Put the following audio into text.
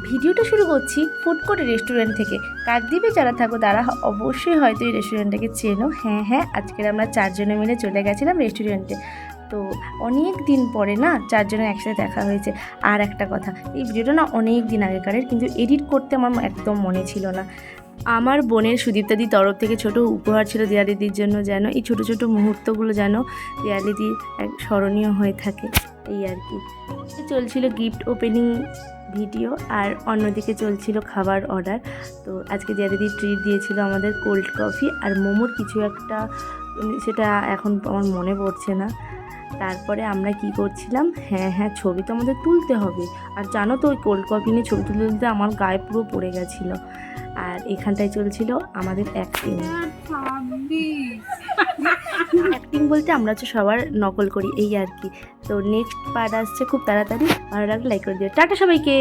ভিডিওটা শুরু করছি ফুড কোর্ট রেস্টুরেন্ট থেকে। কাকদ্বীপে যারা থাকো তারা অবশ্যই হয়তো এই রেস্টুরেন্টটাকে চেনো। হ্যাঁ, আজকের আমরা 4 জনে মিলে চলে গেছিলাম রেস্টুরেন্টে। তো অনেক দিন পরে না 4 জনের একসাথে দেখা হয়েছে। আর একটা কথা, এই ভিডিওটা না অনেক দিন আগেকারের, কিন্তু এডিট করতে আমার একদম মনে ছিল না। আমার বোনের সুদীপ্তাদির তরফ থেকে ছোট উপহার ছিল দিদির জন্য, যেন এই ছোট ছোট মুহূর্তগুলো যেন দিদির এক স্মরণীয় হয়ে থাকে, এই আর কি। চলছিল গিফট ওপেনিং ভিডিও, আর অন্যদিকে চলছিল খাবার অর্ডার। তো আজকে দিদি ট্রিট দিয়েছিল আমাদের কোল্ড কফি আর মোমোর কিছু একটা, সেটা এখন আমার মনে পড়ছে না। তারপরে আমরা কি করছিলাম, হ্যাঁ ছবি তো আমাদের তুলতে হবে। আর জানো তো ওই কোল্ড কফি নিয়ে ছবি তুলতে তুলতে আমার গায়ে পুরো পড়ে গেছিলো। আর এখানটায় চলছিল আমাদের অ্যাক্টিং। অ্যাক্টিং বলতে আমরা হচ্ছে সবার নকল করি, এই আর কি। তো নেক্সট পার্ট আসছে খুব তাড়াতাড়ি। ভালো লাগলে লাইক করে দিও। টাটা সবাইকে।